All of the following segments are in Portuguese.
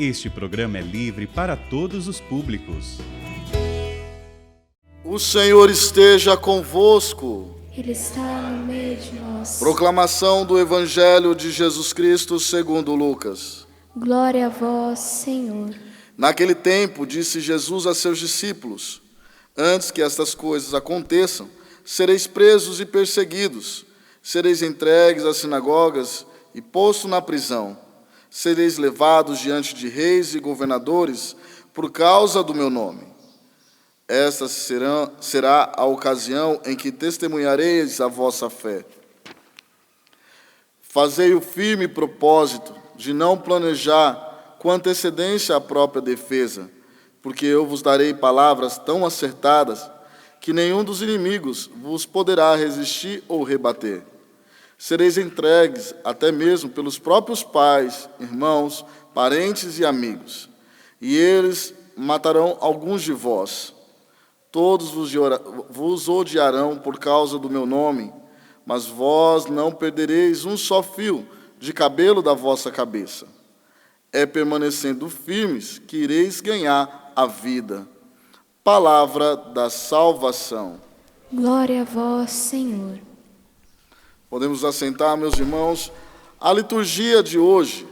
Este programa é livre para todos os públicos. O Senhor esteja convosco. Ele está no meio de nós. Proclamação do Evangelho de Jesus Cristo segundo Lucas. Glória a vós, Senhor. Naquele tempo, disse Jesus a seus discípulos: antes que estas coisas aconteçam, sereis presos e perseguidos, sereis entregues às sinagogas e postos na prisão. Sereis levados diante de reis e governadores por causa do meu nome. Esta será a ocasião em que testemunhareis a vossa fé. Fazei o firme propósito de não planejar com antecedência a própria defesa, porque eu vos darei palavras tão acertadas que nenhum dos inimigos vos poderá resistir ou rebater. Sereis entregues até mesmo pelos próprios pais, irmãos, parentes e amigos, e eles matarão alguns de vós. Todos vos odiarão por causa do meu nome, mas vós não perdereis um só fio de cabelo da vossa cabeça. É permanecendo firmes que ireis ganhar a vida. Palavra da salvação. Glória a vós, Senhor. Podemos assentar, meus irmãos. A liturgia de hoje,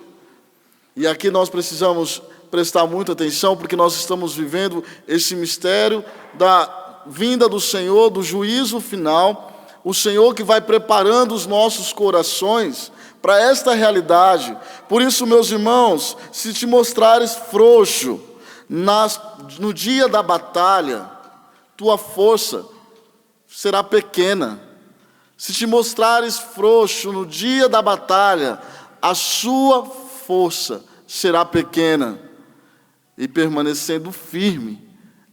e aqui nós precisamos prestar muita atenção, porque nós estamos vivendo esse mistério da vinda do Senhor, do juízo final, o Senhor que vai preparando os nossos corações para esta realidade. Por isso, meus irmãos, se te mostrares frouxo no dia da batalha, tua força será pequena. Se te mostrares frouxo no dia da batalha, a sua força será pequena. E permanecendo firme,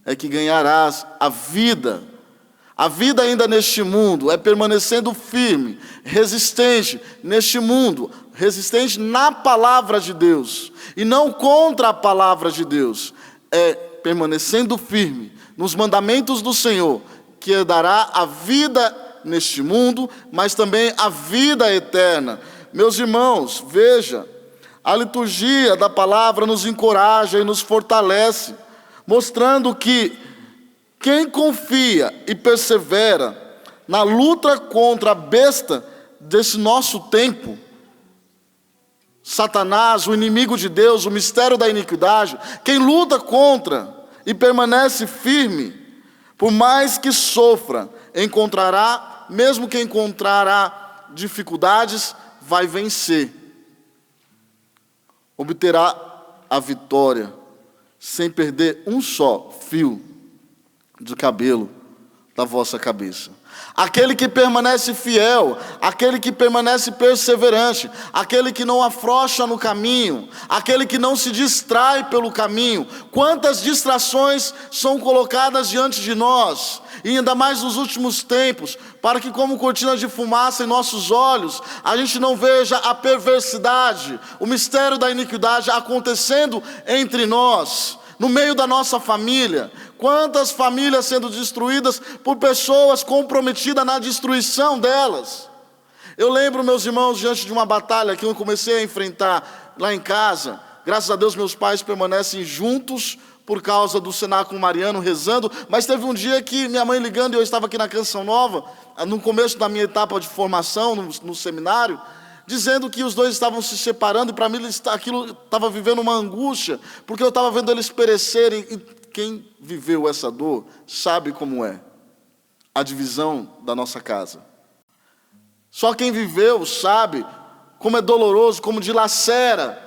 é que ganharás a vida. A vida ainda neste mundo é permanecendo firme, resistente neste mundo, resistente na palavra de Deus, e não contra a palavra de Deus. É permanecendo firme nos mandamentos do Senhor, que dará a vida neste mundo, mas também a vida eterna. Meus irmãos, veja, a liturgia da palavra nos encoraja e nos fortalece, mostrando que quem confia e persevera na luta contra a besta desse nosso tempo, Satanás, o inimigo de Deus, o mistério da iniquidade, quem luta contra e permanece firme, por mais que sofra, encontrará, mesmo que encontrará dificuldades, vai vencer. Obterá a vitória, sem perder um só fio de cabelo da vossa cabeça. Aquele que permanece fiel, aquele que permanece perseverante, aquele que não afrouxa no caminho, aquele que não se distrai pelo caminho. Quantas distrações são colocadas diante de nós, e ainda mais nos últimos tempos, para que como cortina de fumaça em nossos olhos, a gente não veja a perversidade, o mistério da iniquidade acontecendo entre nós, no meio da nossa família. Quantas famílias sendo destruídas por pessoas comprometidas na destruição delas. Eu lembro, meus irmãos, diante de uma batalha que eu comecei a enfrentar lá em casa. Graças a Deus meus pais permanecem juntos por causa do cenáculo mariano, rezando. Mas teve um dia que minha mãe ligando, e eu estava aqui na Canção Nova, no começo da minha etapa de formação no seminário, dizendo que os dois estavam se separando, e para mim aquilo estava vivendo uma angústia, porque eu estava vendo eles perecerem. E quem viveu essa dor sabe como é a divisão da nossa casa. Só quem viveu sabe como é doloroso, como dilacera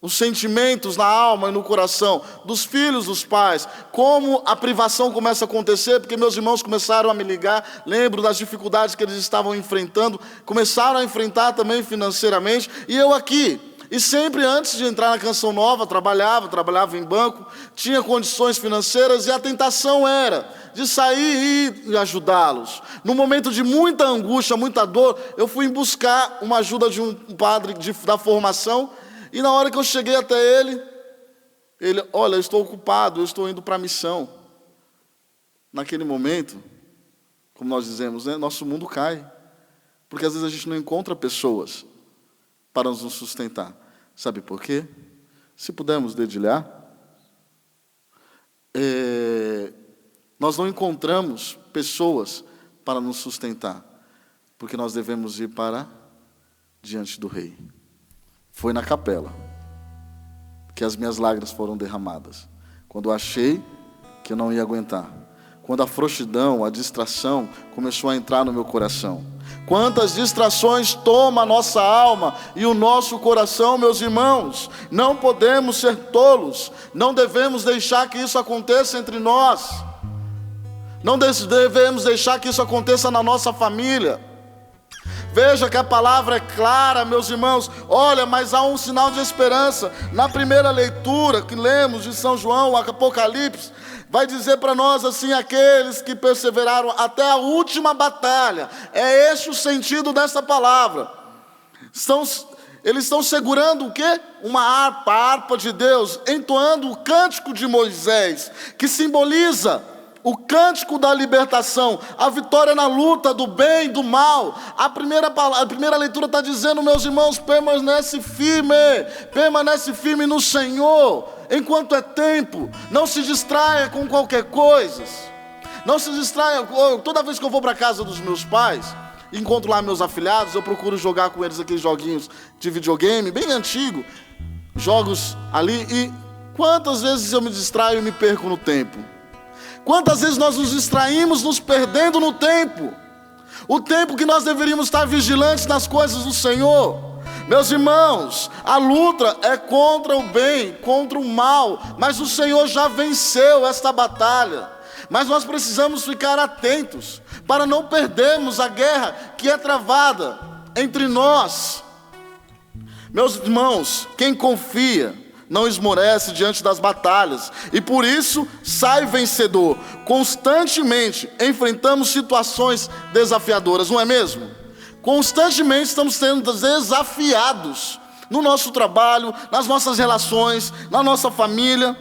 os sentimentos na alma e no coração dos filhos, dos pais. Como a privação começa a acontecer, porque meus irmãos começaram a me ligar, lembro das dificuldades que eles estavam enfrentando, começaram a enfrentar também financeiramente, e eu aqui. E sempre antes de entrar na Canção Nova, trabalhava em banco, tinha condições financeiras, e a tentação era de sair e ajudá-los. No momento de muita angústia, muita dor, eu fui buscar uma ajuda de um padre da formação, e na hora que eu cheguei até ele, olha, eu estou ocupado, eu estou indo para a missão. Naquele momento, como nós dizemos, né, nosso mundo cai, porque às vezes a gente não encontra pessoas para nos sustentar. Sabe por quê? Se pudermos dedilhar, nós não encontramos pessoas para nos sustentar, porque nós devemos ir para diante do Rei. Foi na capela que as minhas lágrimas foram derramadas, quando eu achei que eu não ia aguentar, quando a frouxidão, a distração começou a entrar no meu coração. Quantas distrações toma a nossa alma e o nosso coração, meus irmãos. Não podemos ser tolos, não devemos deixar que isso aconteça entre nós, não devemos deixar que isso aconteça na nossa família. Veja que a palavra é clara, meus irmãos. Olha, mas há um sinal de esperança. Na primeira leitura que lemos de São João, o Apocalipse, vai dizer para nós assim: aqueles que perseveraram até a última batalha. É esse o sentido dessa palavra. Eles estão segurando o quê? Uma harpa, a harpa de Deus, entoando o cântico de Moisés, que simboliza o cântico da libertação, a vitória na luta do bem e do mal. A primeira leitura está dizendo, meus irmãos, permanece firme no Senhor, enquanto é tempo. Não se distraia com qualquer coisa. Não se distraia. Toda vez que eu vou para a casa dos meus pais, encontro lá meus afilhados, eu procuro jogar com eles aqueles joguinhos de videogame, bem antigo, jogos ali, e quantas vezes eu me distraio e me perco no tempo. Quantas vezes nós nos distraímos, nos perdendo no tempo. O tempo que nós deveríamos estar vigilantes nas coisas do Senhor. Meus irmãos, a luta é contra o bem, contra o mal. Mas o Senhor já venceu esta batalha. Mas nós precisamos ficar atentos para não perdermos a guerra que é travada entre nós. Meus irmãos, quem confia não esmorece diante das batalhas, e por isso sai vencedor. Constantemente enfrentamos situações desafiadoras, não é mesmo? Constantemente estamos sendo desafiados no nosso trabalho, nas nossas relações, na nossa família.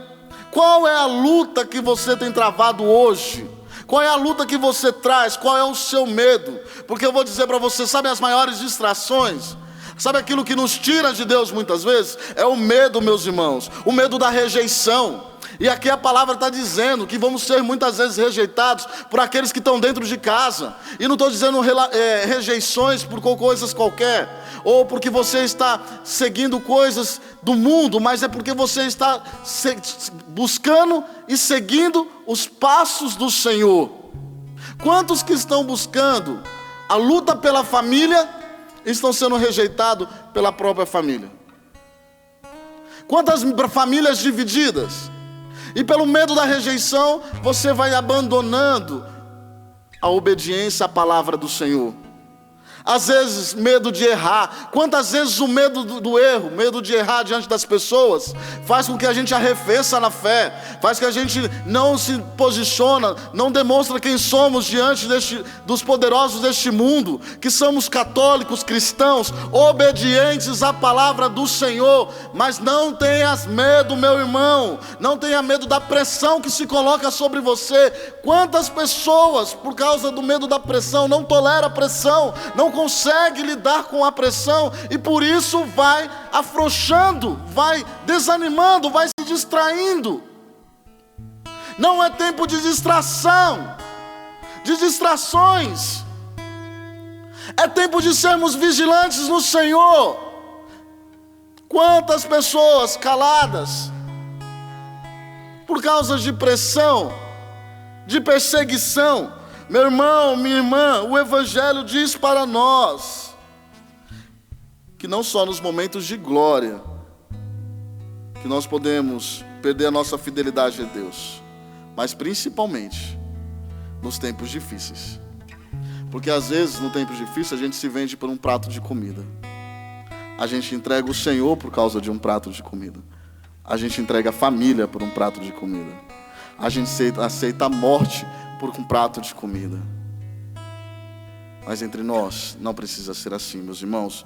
Qual é a luta que você tem travado hoje? Qual é a luta que você traz? Qual é o seu medo? Porque eu vou dizer para você, sabe as maiores distrações? Sabe aquilo que nos tira de Deus muitas vezes? É o medo, meus irmãos. O medo da rejeição. E aqui a palavra está dizendo que vamos ser muitas vezes rejeitados por aqueles que estão dentro de casa. E não estou dizendo rejeições por coisas qualquer, ou porque você está seguindo coisas do mundo, mas é porque você está buscando e seguindo os passos do Senhor. Quantos que estão buscando a luta pela família estão sendo rejeitados pela própria família? Quantas famílias divididas? E pelo medo da rejeição, você vai abandonando a obediência à palavra do Senhor. Às vezes, medo de errar. Quantas vezes o medo do erro, medo de errar diante das pessoas, faz com que a gente arrefeça na fé, faz que a gente não se posiciona, não demonstra quem somos diante dos poderosos deste mundo, que somos católicos, cristãos, obedientes à palavra do Senhor. Mas não tenhas medo, meu irmão, não tenha medo da pressão que se coloca sobre você. Quantas pessoas, por causa do medo da pressão, não tolera a pressão, não consegue lidar com a pressão, e por isso vai afrouxando, vai desanimando, vai se distraindo. Não é tempo de distração, de distrações. É tempo de sermos vigilantes no Senhor. Quantas pessoas caladas por causa de pressão, de perseguição. Meu irmão, minha irmã, o Evangelho diz para nós que não só nos momentos de glória que nós podemos perder a nossa fidelidade a Deus, mas principalmente nos tempos difíceis. Porque às vezes no tempo difícil a gente se vende por um prato de comida. A gente entrega o Senhor por causa de um prato de comida. A gente entrega a família por um prato de comida. A gente aceita a morte por um prato de comida. Mas entre nós não precisa ser assim, meus irmãos.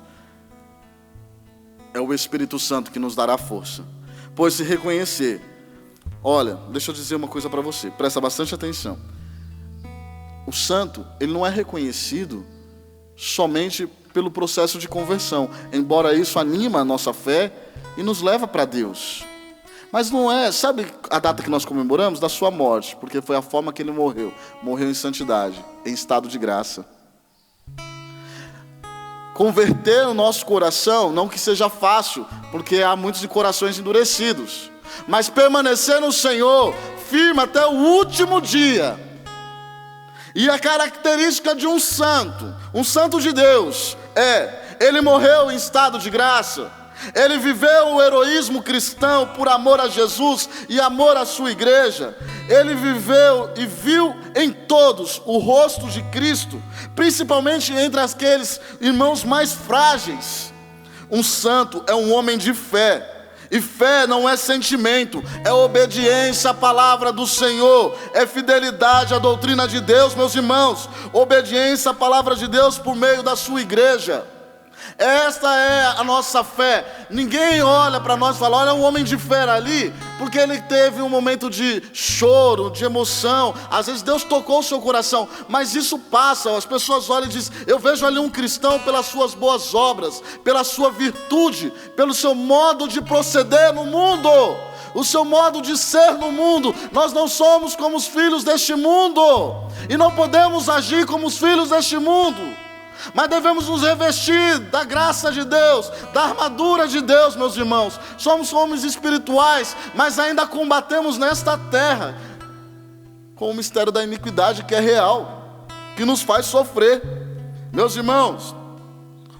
É o Espírito Santo que nos dará força. Pois se reconhecer, olha, deixa eu dizer uma coisa para você, presta bastante atenção. O santo, ele não é reconhecido somente pelo processo de conversão, embora isso anima a nossa fé e nos leva para Deus. Mas não é, sabe a data que nós comemoramos? Da sua morte, porque foi a forma que ele morreu. Morreu em santidade, em estado de graça. Converter o nosso coração, não que seja fácil, porque há muitos de corações endurecidos, mas permanecer no Senhor, firme até o último dia. E a característica de um santo de Deus, ele morreu em estado de graça. Ele viveu o heroísmo cristão por amor a Jesus e amor à sua igreja. Ele viveu e viu em todos o rosto de Cristo, principalmente entre aqueles irmãos mais frágeis. Um santo é um homem de fé. E fé não é sentimento, é obediência à palavra do Senhor, é fidelidade à doutrina de Deus, meus irmãos. Obediência à palavra de Deus por meio da sua igreja. Esta é a nossa fé. Ninguém olha para nós e fala: olha um homem de fé ali, porque ele teve um momento de choro, de emoção. Às vezes Deus tocou o seu coração, mas isso passa. As pessoas olham e dizem: eu vejo ali um cristão pelas suas boas obras, pela sua virtude, pelo seu modo de proceder no mundo, o seu modo de ser no mundo. Nós não somos como os filhos deste mundo, e não podemos agir como os filhos deste mundo, mas devemos nos revestir da graça de Deus, da armadura de Deus, meus irmãos. Somos homens espirituais, mas ainda combatemos nesta terra com o mistério da iniquidade, que é real, que nos faz sofrer. Meus irmãos,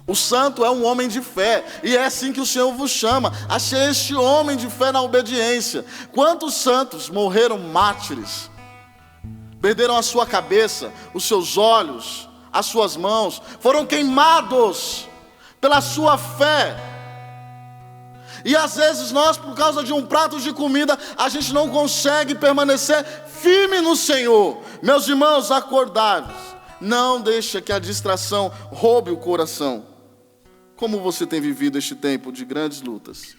o santo é um homem de fé, e é assim que o Senhor vos chama, a ser este homem de fé na obediência. Quantos santos morreram mártires, perderam a sua cabeça, os seus olhos, as suas mãos, foram queimados pela sua fé. E às vezes nós, por causa de um prato de comida, a gente não consegue permanecer firme no Senhor. Meus irmãos, acordai-vos, não deixe que a distração roube o coração. Como você tem vivido este tempo de grandes lutas?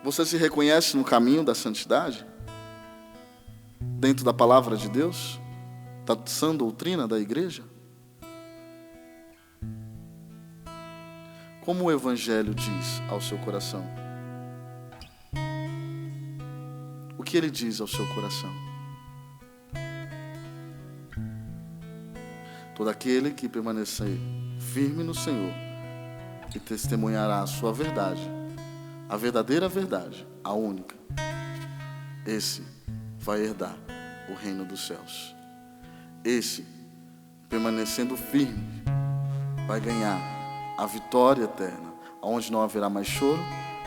Você se reconhece no caminho da santidade? Dentro da palavra de Deus? Da sã doutrina da igreja? Como o Evangelho diz ao seu coração? O que ele diz ao seu coração? Todo aquele que permanecer firme no Senhor e testemunhará a sua verdade, a verdadeira verdade, a única, esse vai herdar o reino dos céus. Esse, permanecendo firme, vai ganhar a vitória eterna, onde não haverá mais choro,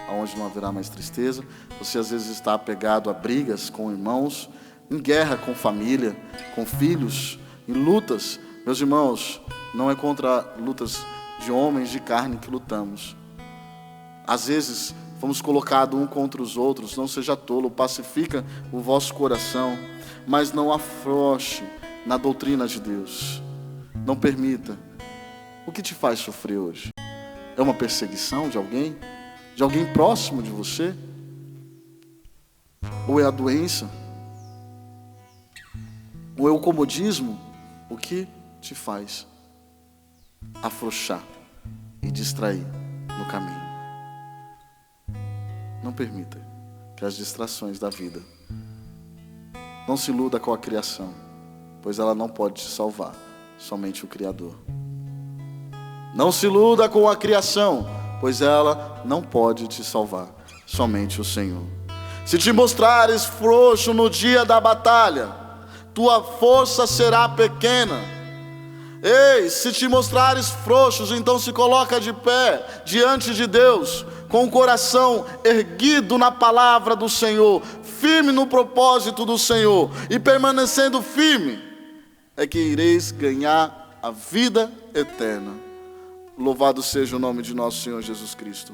onde não haverá mais tristeza. Você às vezes está apegado a brigas com irmãos, em guerra com família, com filhos, em lutas. Meus irmãos, não é contra lutas de homens de carne que lutamos. Às vezes fomos colocados um contra os outros. Não seja tolo, pacifica o vosso coração, mas não afrouxe na doutrina de Deus. Não permita. O que te faz sofrer hoje? É uma perseguição de alguém? De alguém próximo de você? Ou é a doença? Ou é o comodismo? O que te faz afrouxar e distrair no caminho? Não permita que as distrações da vida. Não se iluda com a criação, pois ela não pode te salvar, somente o Criador. Não se iluda com a criação, pois ela não pode te salvar, somente o Senhor. Se te mostrares frouxo no dia da batalha, tua força será pequena. Ei, se te mostrares frouxos, então se coloca de pé diante de Deus, com o coração erguido na palavra do Senhor, firme no propósito do Senhor, e permanecendo firme, é que ireis ganhar a vida eterna. Louvado seja o nome de nosso Senhor Jesus Cristo.